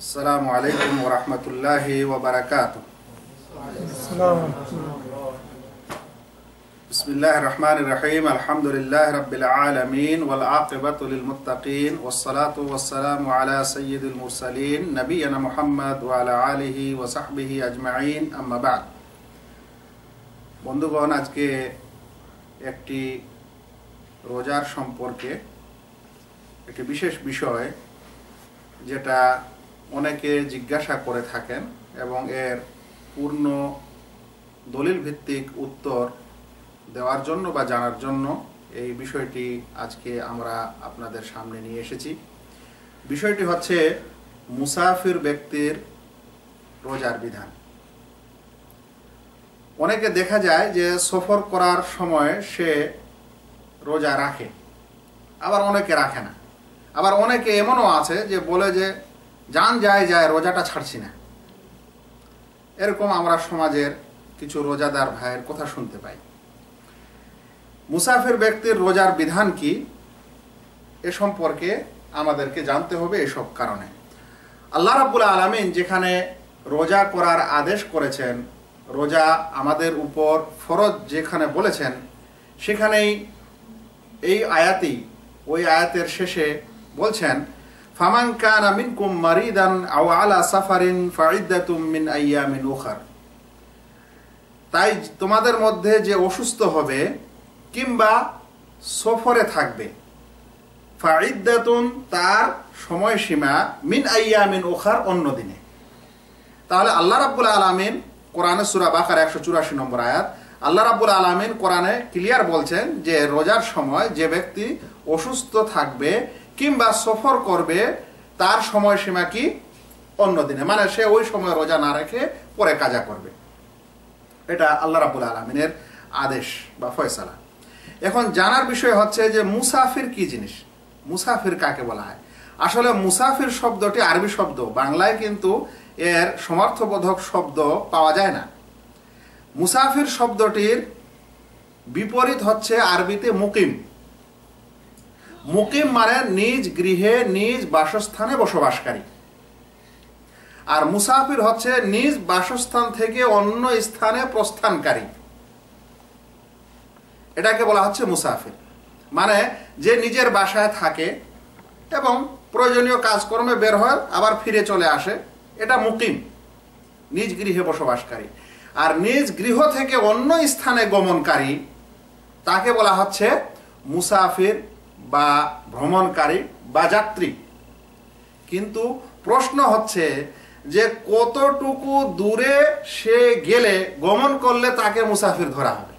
আসসালামু আলাইকুম ওয়া রাহমাতুল্লাহি ওয়া বারাকাতুহু। বিসমিল্লাহির রহমানির রহিম। আলহামদুলিল্লাহি রাব্বিল আলামিন ওয়াল আকিবাতু লিল মুত্তাকিন ওয়াস সালাতু ওয়াস সালামু আলা সাইয়্যিদিল মুরসালিন নবিয়িনা মুহাম্মদ ওয়া আলা আলিহি ওয়া সাহবিহি আজমাইন, আম্মা বা'দ। বন্ধুগণ, আজকে একটি রোজার সম্পর্কে একটি বিশেষ বিষয় যেটা অনেকে জিজ্ঞাসা করে থাকেন এবং এর পূর্ণ দলিল ভিত্তিক উত্তর দেওয়ার জন্য বা জানার জন্য এই বিষয়টি আজকে আমরা আপনাদের সামনে নিয়ে এসেছি। বিষয়টি হচ্ছে মুসাফির ব্যক্তির রোজার বিধান। অনেকে দেখা যায় যে সফর করার সময় সে রোজা রাখে, আবার অনেকে রাখে না। আবার অনেকে এমনও আছে যে বলে যে জান যায় যায় রোজাটা ছাড়ছি না। এরকম আমরা সমাজের কিছু রোজাদার ভাইয়ের কথা শুনতে পাই। মুসাফির ব্যক্তির রোজার বিধান কি এ সম্পর্কে আমাদেরকে জানতে হবে। এসব কারণে আল্লাহ রাব্বুল আলামিন যেখানে রোজা করার আদেশ করেছেন, রোজা আমাদের উপর ফরজ যেখানে বলেছেন, সেখানেই এই আয়াতই ওই আয়াতের শেষে বলছেন, ফামান কানা মিনকুম মারিদান আও আলা সাফারিন ফাইদ্দাতুম মিন আইয়ামিন উখার। তাই তোমাদের মধ্যে যে অসুস্থ হবে কিংবা সফরে থাকবে, ফাইদ্দাতুন তার সময়সীমা, মিন আইয়ামিন উখার অন্য দিনে। তাহলে আল্লাহ রাব্বুল আলামিন কোরআনে সূরা বাকারা 184 নম্বর আয়াত, আল্লাহ রাব্বুল আলামিন কোরআনে ক্লিয়ার বলছেন যে রোজার সময় যে ব্যক্তি অসুস্থ থাকবে কিংবা সফর করবে তার সময়সীমা কি অন্য দিনে, মানে সে ওই সময় রোজা না রেখে পরে কাজা করবে। এটা আল্লাহ রাব্বুল আলামিনের আদেশ বা ফয়সালা। এখন জানার বিষয় হচ্ছে যে মুসাফির কি জিনিস, মুসাফির কাকে বলা হয়। আসলে মুসাফির শব্দটি আরবি শব্দ, বাংলায় কিন্তু এর সমার্থবোধক শব্দ পাওয়া যায় না। মুসাফির শব্দটির বিপরীত হচ্ছে আরবিতে মুকিম। মুকিম মানে নিজ গৃহে নিজ বাসস্থানে বসবাসকারী, আর মুসাফির হচ্ছে নিজ বাসস্থান থেকে অন্য স্থানে প্রস্থানকারী। এটাকে বলা হচ্ছে মুসাফির। মানে যে নিজের বাসায় থাকে এবং প্রয়োজনীয় কাজকর্মে বের হয় আবার ফিরে চলে আসে, এটা মুকিম, নিজ গৃহে বসবাসকারী। আর নিজ গৃহ থেকে অন্য স্থানে গমনকারী তাকে বলা হচ্ছে মুসাফির বা ভ্রমণকারী বা যাত্রী। কিন্তু প্রশ্ন হচ্ছে যে কতটুকু দূরে সে গেলে গমন করলে তাকে মুসাফির ধরা হবে।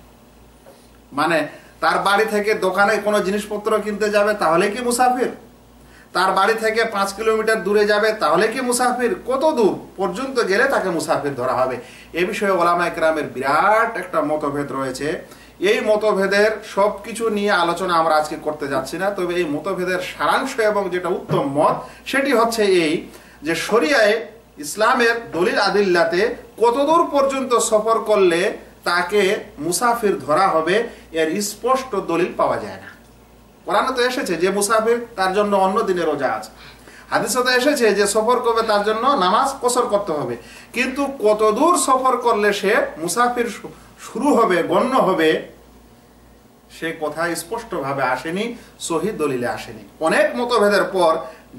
মানে তার বাড়ি থেকে দোকানে কোনো জিনিসপত্র কিনতে যাবে তাহলে কি মুসাফির? তার বাড়ি থেকে 5 কিলোমিটার দূরে যাবে তাহলে কি মুসাফির? কত দূর পর্যন্ত গেলে তাকে মুসাফির ধরা হবে? এ বিষয়ে ওলামায়ে কেরামের বিরাট একটা মতভেদ রয়েছে। এই মতভেদের সব কিছু নিয়ে আলোচনা আমরা আজকে করতে যাচ্ছি না, তবে এই মতভেদের সারাংশ এবং যেটা উত্তম মত সেটি হচ্ছে এই যে শরিয়ায়ে ইসলামের দলিল আদিল্লাতে কতদূর পর্যন্ত সফর করলে তাকে মুসাফির ধরা হবে এর স্পষ্ট দলিল পাওয়া যায় না। কোরআনে তো এসেছে যে মুসাফির তার জন্য অন্য দিনে রোজা আছে, হাদিসে তো এসেছে যে সফর করবে তার জন্য নামাজ কসর করতে হবে, কিন্তু কতদূর সফর করলে সে মুসাফির শুরু হবে, গণ্য হবে, সে কথা স্পষ্টভাবে আসেনি, সহিহ দলিলে আসেনি। অনেক মতভেদের পর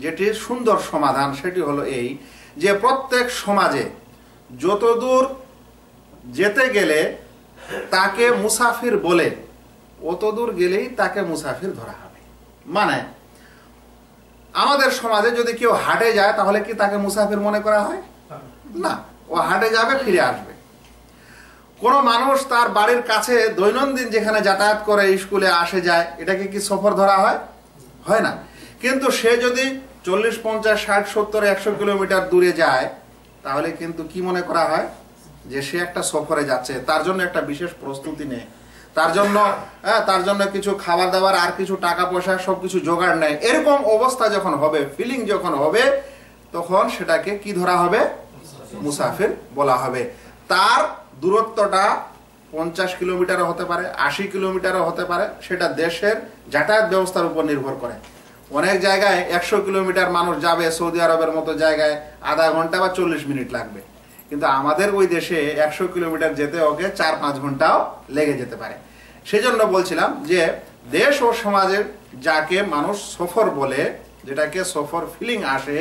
যেটি সুন্দর সমাধান সেটি হলো এই যে প্রত্যেক সমাজে যতদূর যেতে গেলে তাকে মুসাফির বলে অতদূর গেলেই তাকে মুসাফির ধরা হবে। মানে আমাদের সমাজে যদি কেউ হাটে যায় তাহলে কি তাকে মুসাফির মনে করা হয়? না, ও হাটে যাবে ফিরে আসবে। কোনো মানুষ তার বাড়ির কাছে দৈনন্দিন যেখানে যাতায়াত করে স্কুলে আসে যায়, এটাকে কি সফর ধরা হয়? হয় না। কিন্তু সে যদি 40, 50, 60, 70, 100 কিলোমিটার দূরে যায় তাহলে কিন্তু কি মনে করা হয় যে সে একটা সফরে যাচ্ছে, তার জন্য একটা বিশেষ প্রস্তুতি নেয়, তার জন্য কিছু খাবার দাবার আর কিছু টাকা পয়সা সবকিছু জোগাড় নেয়। এরকম অবস্থা যখন হবে, ফিলিং যখন হবে, তখন সেটাকে কি ধরা হবে? মুসাফির বলা হবে। তার দূরত্বটা 50 কিলোমিটারও হতে পারে, 80 কিলোমিটারও হতে পারে, সেটা দেশের যাতায়াত ব্যবস্থার উপর নির্ভর করে। অনেক জায়গায় 100 কিলোমিটার মানুষ যাবে, সৌদি আরবের মতো জায়গায় আধা ঘন্টা বা 40 মিনিট লাগবে, কিন্তু আমাদের ওই দেশে 100 কিলোমিটার যেতে ওকে 4-5 ঘন্টাও লেগে যেতে পারে। সেজন্য বলছিলাম যে দেশ ও সমাজের যাকে মানুষ সফর বলে, যেটাকে সফর ফিলিং আসে,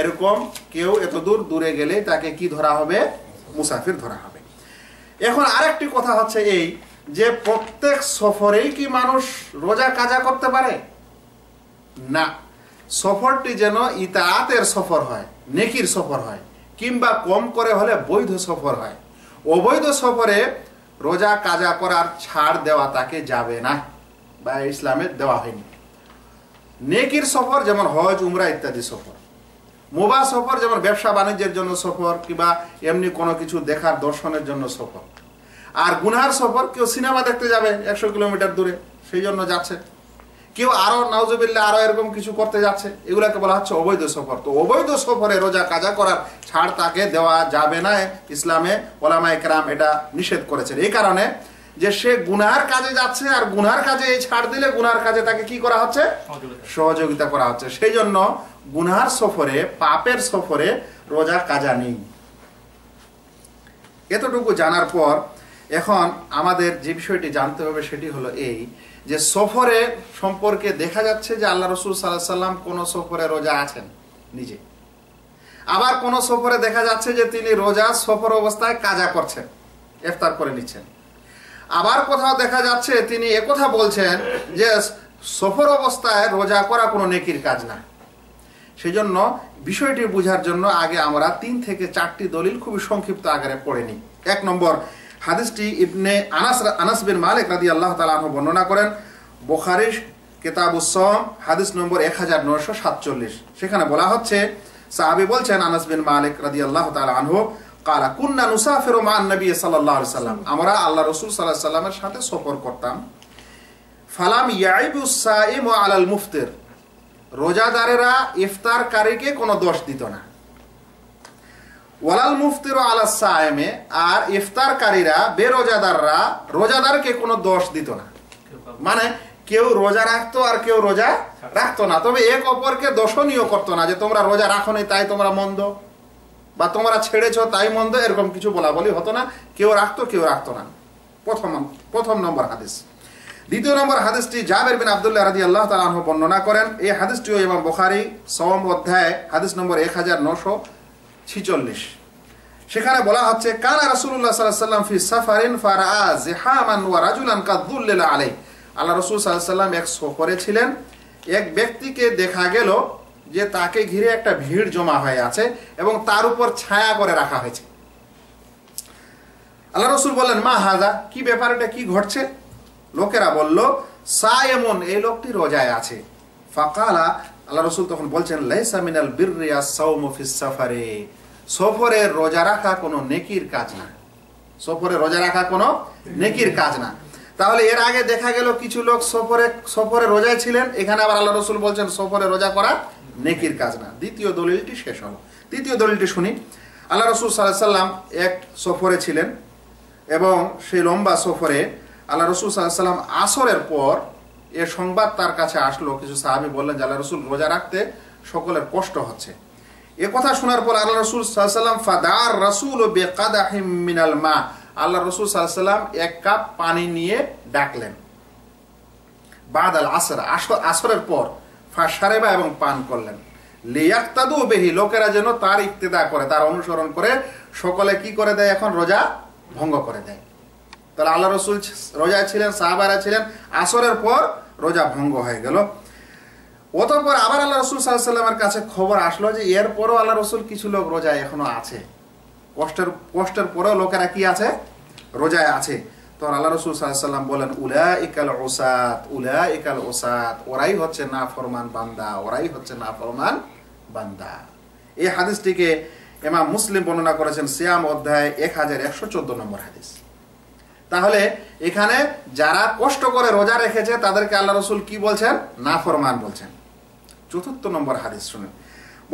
এরকম কেউ এত দূর দূরে গেলে তাকে কি ধরা হবে? মুসাফির ধরা হবে। এখন আরেকটি কথা হচ্ছে এই যে প্রত্যেক সফরেই কি মানুষ রোজা কাজা করতে পারে? না, সফরটি যেন ইতাআতের সফর হয়, নেকির সফর হয়, কিংবা কম করে হলে বৈধ সফর হয়। অবৈধ সফরে রোজা কাজা করার ছাড় দেওয়া তাকে যাবে না, বা ইসলামে দেওয়া হয়নি। নেকির সফর যেমন হজ, উমরা ইত্যাদি সফর, মুবাহ সফর যেমন ব্যবসা বাণিজ্যের জন্য সফর, কিংবা এমনি কোনো কিছু দেখার দর্শনের জন্য সফর। আর গুনহার সফর, কেউ সিনেমা দেখতে যাবে 100 কিলোমিটার দূরে, সেই জন্য যাচ্ছে। কেউ আরো নাউজুবিল্লাহ আরো এরকম কিছু করতে যাচ্ছে, এগুলাকে বলা হচ্ছে অবৈধ সফর। তো অবৈধ সফরে রোজা কাজা করার ছাড় তাকে দেওয়া যাবে না, ইসলামে ওলামায়ে কেরাম এটা নিষেধ করেছেন। এই কারণে যে সে গুনহার কাজে যাচ্ছে, আর গুনহার কাজে এই ছাড় দিলে গুনহার কাজে তাকে কি করা হচ্ছে? সহযোগিতা করা হচ্ছে। সেই জন্য গুনহার সফরে, পাপের সফরে রোজা কাজা নেই। এতটুকু জানার পর এখন আমাদের যে বিষয়টি জানতে হবে সেটি হলো এই যে সফরে সম্পর্কে দেখা যাচ্ছে যে আল্লাহ রসুল সাল্লাল্লাহু আলাইহি সাল্লাম কোন সফরে রোজা আছেন নিজে, আবার কোন সফরে দেখা যাচ্ছে যে তিনি রোজা সফর অবস্থায় কাজা করছেন, ইফতার করে নিচ্ছেন। আবার কোথাও দেখা যাচ্ছে তিনি একথা বলছেন যে সফর অবস্থায় রোজা করা কোনো নেকির কাজ না। সেজন্য বিষয়টি বোঝার জন্য আগে আমরা 3 থেকে 4টি দলিল খুবই সংক্ষিপ্ত আকারে পড়ে নিই। 1 নম্বর হাদিসটি ইবনে আনাস বিন মালিক রাদিয়াল্লাহু তাআলা আনহু বর্ণনা করেন, বুখারীর কিতাবুস সাওম হাদিস নম্বর 1947। সেখানে বলা হচ্ছে, সাহাবী বলছেন আনাস বিন মালিক রাদিয়াল্লাহু তাআলা আনহু, ক্বালা কুন্না নুসাফিরু মা নবী সাল্লাল্লাহু আলাইহি সাল্লাম, আমরা আল্লাহ রাসূল সাল্লাল্লাহু আলাইহি সাল্লামের সাথে সফর করতাম। ফালাম ইয়াইবুস সাইমু আলাল মুফতির, রোজাদারেরা ইফতারকারীকে কোনো দোষ দিত না। ওয়ালাল মুফতিরু আলাস সাইমে, আর ইফতারকারীরা বেরোজাদাররা রোজাদারকে কোনো দোষ দিত না। মানে কেউ রোজা রাখতো আর কেউ রোজা রাখতো না, তবে এক অপরকে দোষণীয় করতো না যে তোমরা রোজা রাখো নি তাই তোমরা মন্দ, বা তোমরা ছেড়েছো তাই মন্দ, এরকম কিছু বলা বলি হতো না। কেউ রাখতো কেউ রাখতো না। প্রথম নম্বর হাদিস। দ্বিতীয় নম্বর হাদিসটি জাবের বিন আব্দুল্লাহ রাদিয়াল্লাহু তাআলা আনহু বর্ণনা করেন। এই হাদিসটিও ইমাম বুখারী সওম অধ্যায় হাদিস নম্বর 1946। সেখানে বলা হচ্ছে, কানা রাসূলুল্লাহ সাল্লাল্লাহু আলাইহি ওয়াসাল্লাম ফি সাফারিন ফারাআ জিহামান ওয়া রাজুলান কাযুল্লিলা আলাইহি, আল্লাহ রাসূল সাল্লাল্লাহু আলাইহি ওয়াসাল্লাম এক সফরে ছিলেন, এক ব্যক্তিকে দেখা গেল যে তাকে ঘিরে একটা ভিড় জমা হয়ে আছে এবং তার উপর ছায়া করে রাখা হয়েছে। আল্লাহ রাসূল বললেন, মা হাযা, কি ব্যাপার, এটা কি ঘটছে? লোকেরা বলল, সায়েমুন, এই লোকটি রোজায় আছে। ফাকালা, আল্লাহ রাসূল তখন বলছেন, লাইসা মিনাল বিররি আস-সাওমু ফিস সাফারে, সফরে রোজা রাখা কোনো নেকির কাজ না। সফরে রোজা রাখা কোনো নেকির কাজ না। তাহলে এর আগে দেখা গেল কিছু লোক সফরে রোজায় ছিলেন, এখানে আবার আল্লাহ রাসূল বলছেন সফরে রোজা করা নেকির কাজ না। দ্বিতীয় দলিলটি শেষ হলো। তৃতীয় দলিলটি শুনি। আল্লাহ রাসূল সাল্লাল্লাহু আলাইহি ওয়াসাল্লাম এক সফরে ছিলেন এবং সেই লম্বা সফরে আল্লাহ রাসূল সাল্লাল্লাহু আলাইহি ওয়াসাল্লাম আসরের পর এ সংবাদ তার কাছে আসলো। কিছু সাহাবী বললেন যে আল্লাহ রাসূল রোজা রাখতে সকলের কষ্ট হচ্ছে। এ কথা শোনার পর আল্লাহ রাসূল সাল্লাল্লাহু আলাইহি ওয়াসাল্লাম ফাদার রাসূল বিকাদাহিম মিনাল মা, আল্লাহ রাসূল সাল্লাল্লাহু আলাইহি ওয়াসাল্লাম এক কাপ পানি নিয়ে ডাকলেন। বাদাল আসর, আসরের পর ফাশারেবা, এবং পান করলেন। লিয়াক্তাদু বিহি, লোকেরা যেন তার ইক্তেদা করে, তার অনুসরণ করে সকলে কি করে দেয়, এখন রোজা ভঙ্গ করে দেয়। তাহলে আল্লাহ রাসূল রোজায় ছিলেন, সাহাবারা ছিলেন, আসরের পর রোজা ভঙ্গ হয়ে গেল। অতঃপর আবার আল্লাহ রাসূল সাল্লাল্লাহু আলাইহি ওয়াসাল্লামের কাছে খবর আসলো যে এরপরও আল্লাহ রাসূল কিছু লোক রোজায় এখনো আছে, কষ্টের পরেও লোকেরা কি আছে, রোজায় আছে। তখন আল্লাহ রাসূল সাল্লাল্লাহু আলাইহি ওয়াসাল্লাম বলেন, উলাইকাল উসাত, উলাইকাল উসাত, ওরাই হচ্ছে নাফরমান বান্দা, ওরাই হচ্ছে নাফরমান বান্দা। এই হাদিসটিকে ইমাম মুসলিম বর্ণনা করেছেন সিয়াম অধ্যায় 1114 নম্বর হাদিস। তাহলে এখানে যারা কষ্ট করে রোজা রেখেছে তাদেরকে আল্লাহ রাসূল কি বলছেন, নাফরমান বলছেন। চতুর্থ নম্বর হাদিস শুনেন।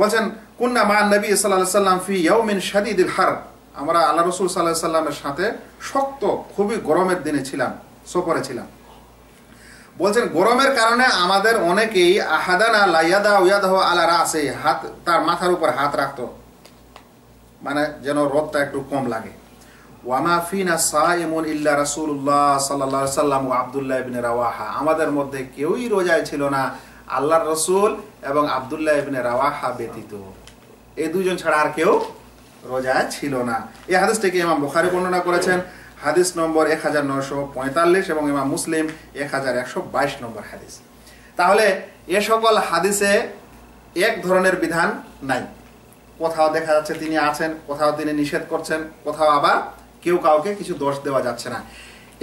বলছেন, কুন্না মা নবী সাল্লাল্লাহু আলাইহি ওয়াসাল্লাম ফি ইয়াউমিন শাদীদিল হার, আমরা আল্লাহ রাসূল সাল্লাল্লাহু আলাইহি ওয়াসাল্লামের সাথে শক্ত খুবই গরমের দিনে ছিলাম, সফরে ছিলাম। বলছেন গরমের কারণে আমাদের অনেকেই আহাদানা লাইয়াদা উয়াদাহু আলা রাসে, হাত তার মাথার উপর হাত রাখতো, মানে যেন রোদটা একটু কম লাগে। ওয়ামা ফিনা সাইমুন ইল্লা রাসূলুল্লাহ সাল্লাল্লাহু আলাইহি সাল্লাম ওয়া আব্দুল্লাহ ইবনে রাওয়াহা, আমাদের মধ্যে কেউই রোজায় ছিল না আল্লাহর রাসূল এবং আব্দুল্লাহ ইবনে রাওয়াহা ব্যতীত। এই দুইজন ছাড়া আর কেউ রোজায় ছিল না। এই হাদিসটিকে ইমাম বুখারী বর্ণনা করেছেন, হাদিস নম্বর 1945 এবং ইমাম মুসলিম 1122 নম্বর হাদিস। তাহলে এ সকল হাদিসে এক ধরনের বিধান নাই, কোথাও দেখা যাচ্ছে তিনি আছেন, কোথাও তিনি নিষেধ করছেন, কোথাও আবার কেউ কাউকে কিছু দোষ দেওয়া যাচ্ছে না।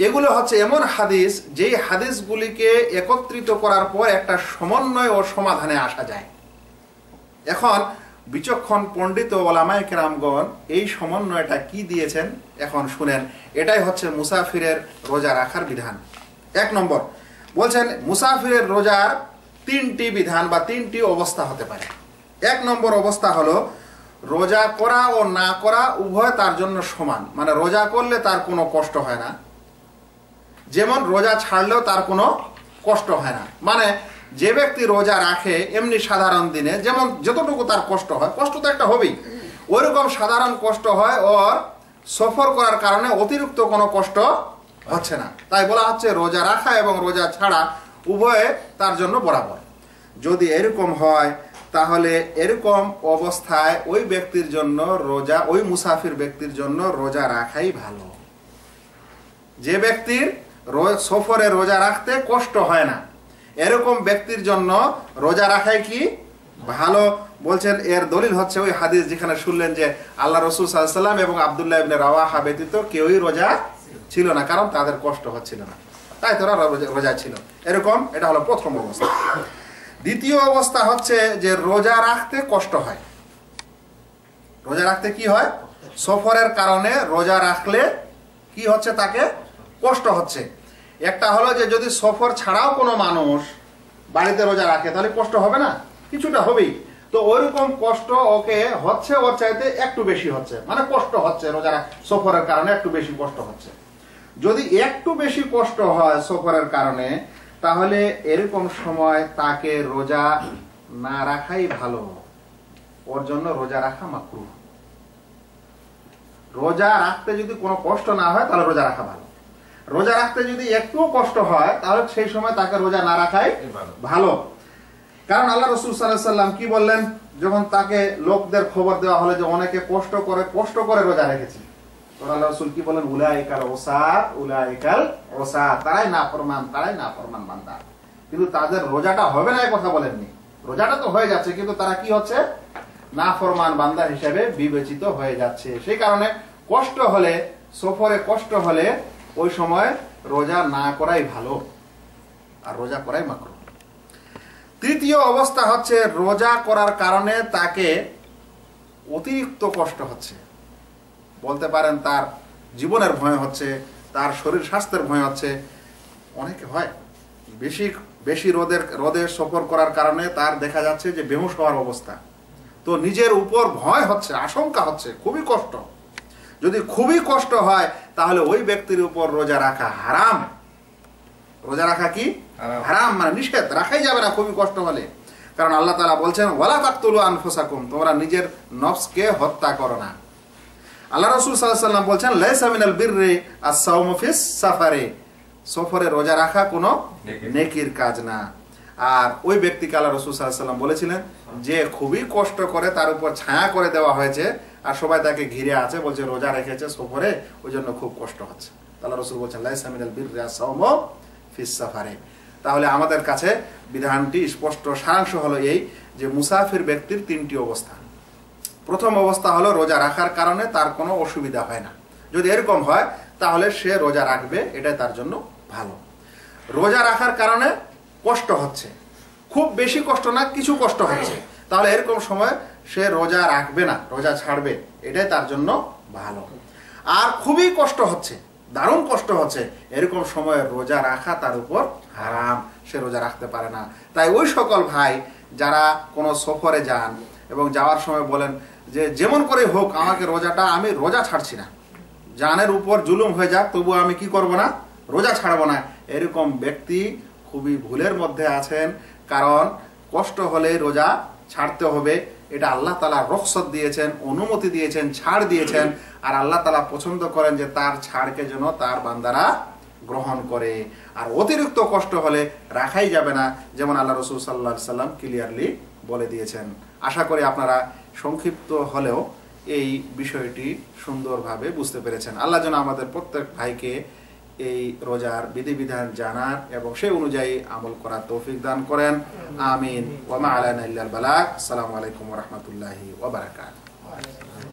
এগুলো হচ্ছে এমন হাদিস যেই হাদিসগুলিকে একত্রিত করার পর একটা সমন্বয় ও সমাধানে আসা যায়। এখন বিচক্ষণ পণ্ডিত ও ওলামায়ে কেরামগণ এই সমন্বয়টা কি দিয়েছেন এখন শুনেন। এটাই হচ্ছে মুসাফিরের রোজা রাখার বিধান। 1 নম্বর বলছেন মুসাফিরের রোজার 3টি বিধান বা 3টি অবস্থা হতে পারে। 1 নম্বর অবস্থা হলো রোজা করা ও না করা উভয় তার জন্য সমান, মানে রোজা করলে তার কোনো কষ্ট হয় না, যেমন রোজা ছাড়লেও তার কোনো কষ্ট হয় না। মানে যে ব্যক্তি রোজা রাখে এমনি সাধারণ দিনে যেমন যতটুকু তার কষ্ট হয়, কষ্ট তো একটা হবেই, ওইরকম সাধারণ কষ্ট হয়, ওর সফর করার কারণে অতিরিক্ত কোনো কষ্ট হচ্ছে না। তাই বলা হচ্ছে রোজা রাখা এবং রোজা ছাড়া উভয়ে তার জন্য বরাবর। যদি এরকম হয় তাহলে এরকম অবস্থায় ওই ব্যক্তির জন্য রোজা, ওই মুসাফির ব্যক্তির জন্য রোজা রাখাই ভালো। যে ব্যক্তির সফরে রোজা রাখতে কষ্ট হয় না এরকম ব্যক্তির জন্য রোজা রাখাই কি ভালো। বলছেন এর দলিল হচ্ছে ওই হাদিস যেখানে শুনলেন যে আল্লাহ রাসূল সাল্লাল্লাহু আলাইহি ওয়াসাল্লাম এবং আব্দুল্লাহ ইবনে রাওয়াহা ব্যতীত কেউই রোজা ছিল না, কারণ তাদের কষ্ট হচ্ছিল না, তাই তারা রোজা ছিল। এরকম এটা হলো প্রথম অবস্থা। দ্বিতীয় অবস্থা হচ্ছে যে রোজা রাখতে কষ্ট হয়। রোজা রাখতে কি হয়? সফরের কারণে রোজা রাখলে কি হচ্ছে, তাকে কষ্ট হচ্ছে। একটা হলো যে যদি সফর ছাড়াও কোনো মানুষ বাড়িতে রোজা রাখে তাহলে কষ্ট হবে না, কিছুটা হবেই। তো ওইরকম কষ্ট ওকে হচ্ছে, ওর চাইতে একটু বেশি হচ্ছে, মানে কষ্ট হচ্ছে রোজা সফরের কারণে একটু বেশি কষ্ট হচ্ছে। যদি একটু বেশি কষ্ট হয় সফরের কারণে তাহলে এরকম সময় তাকে রোজা না রাখাই ভালো, ওর জন্য রোজা রাখা মাকরুহ। রোজা রাখতে যদি কোনো কষ্ট না হয় তাহলে রোজা রাখা ভালো। রোজা রাখতে যদি একটুও কষ্ট হয় তাহলে সেই সময় তাকে রোজা না রাখাই ভালো। কারণ আল্লাহ রাসূল সাল্লাল্লাহু আলাইহি ওয়াসাল্লাম কি বললেন, যখন তাকে লোকদের খবর দেওয়া হলো যে অনেকে কষ্ট করে রোজা রেখেছে, তো আল্লাহ রাসূল কি বলেন, উলাইকাল ওসাত, তারাই নাফরমান বান্দা। কিন্তু তাদের রোজাটা হবে না এই কথা বলেননি, রোজাটা তো হয়ে যাচ্ছে, কিন্তু তারা কি হচ্ছে, নাফরমান বান্দা হিসেবে বিবেচিত হয়ে যাচ্ছে। সেই কারণে কষ্ট হলে, সফরে কষ্ট হলে ওই সময় রোজা না করাই ভালো, আর রোজা করাই মাকরুহ। তৃতীয় অবস্থা হচ্ছে রোজা করার কারণে তাকে অতিরিক্ত কষ্ট হচ্ছে, বলতে পারেন তার জীবনের ভয় হচ্ছে, তার শরীর স্বাস্থ্যের ভয় হচ্ছে। অনেকে হয় বেশি রোদে সফর করার কারণে তার দেখা যাচ্ছে যে বেহুশ হওয়ার অবস্থা, তো নিজের উপর ভয় হচ্ছে, আশঙ্কা হচ্ছে, খুবই কষ্ট। যদি খুবই কষ্ট হয় তাহলে ওই ব্যক্তির উপর রোজা রাখা হারাম। রোজা রাখা কি হারাম, মানে নিষেধ, রাখাই যাবে না খুবই কষ্ট হলে। কারণ আল্লাহ তাআলা বলছেন ওয়ালা তাকতুলু আনফুসাকুম, তোমরা নিজের নফসকে হত্যা করো না। আল্লাহ রাসূল সাল্লাল্লাহু আলাইহি ওয়াসাল্লাম বলছেন লাইসা মিনাল বিররি আস-সাওমু ফিস সাফারে, সফরে রোজা রাখা কোনো নেকির কাজ না। আর ওই ব্যক্তিকে আল্লাহ রাসূল সাল্লাল্লাহু আলাইহি ওয়াসাল্লাম বলেছিলেন যে খুবই কষ্ট করে তার উপর ছায়া করে দেওয়া হয়েছে আর সবাই তাকে ঘিরে আছে, বলছে রোজা রেখেছে সফরে, ওই জন্য খুব কষ্ট হচ্ছে। আল্লাহ রাসূল বলছেন লাইসা মিনাল বিররি আস-সাওমু ফিস সাফারে। তাহলে আমাদের কাছে বিধানটি স্পষ্ট, সারাংশ হলো এই যে মুসাফির ব্যক্তির 3টি অবস্থা। প্রথম অবস্থা হলো রোজা রাখার কারণে তার কোনো অসুবিধা হয় না, যদি এরকম হয় তাহলে সে রোজা রাখবে, এটাই তার জন্য ভালো। রোজা রাখার কারণে কষ্ট হচ্ছে, খুব বেশি কষ্ট না, কিছু কষ্ট হচ্ছে, তাহলে এরকম সময় সে রোজা রাখবে না, রোজা ছাড়বে, এটাই তার জন্য ভালো। আর খুবই কষ্ট হচ্ছে, দারুণ কষ্ট হচ্ছে, এরকম সময় রোজা রাখা তার উপর হারাম, সে রোজা রাখতে পারে না। তাই ওই সকল ভাই যারা কোনো সফরে যান এবং যাওয়ার সময় বলেন যে যেমন করে হোক আমাকে রোজাটা, আমি রোজা ছাড়ছি না, জানের উপর জুলুম হয়ে যাক তবু আমি কি করব না, রোজা ছাড়বো না, এরকম ব্যক্তি খুবই ভুলের মধ্যে আছেন, কারণ কষ্ট হলে রোজা ছাড়তে হবে, এটা আল্লাহ তাআলা রুখসত দিয়েছেন, অনুমতি দিয়েছেন, ছাড় দিয়েছেন। আর আল্লাহ তাআলা পছন্দ করেন যে তার ছাড়কে যেন তার বান্দারা গ্রহণ করে। আর অতিরিক্ত কষ্ট হলে রাখাই যাবে না, যেমন আল্লাহ রাসূল সাল্লাল্লাহু আলাইহি সাল্লাম ক্লিয়ারলি বলে দিয়েছেন। আশা করি আপনারা সংক্ষিপ্ত হলেও এই বিষয়টি সুন্দরভাবে বুঝতে পেরেছেন। আল্লাহ যেন আমাদের প্রত্যেক ভাইকে এই রোজার বিধিবিধান জানার এবং সেই অনুযায়ী আমল করার তৌফিক দান করেন। আমিন। ওয়া মা আলাইনা ইল্লাল বালাগ। আসসালামু আলাইকুম ওয়া রাহমাতুল্লাহি ওয়া বারাকাতুহু।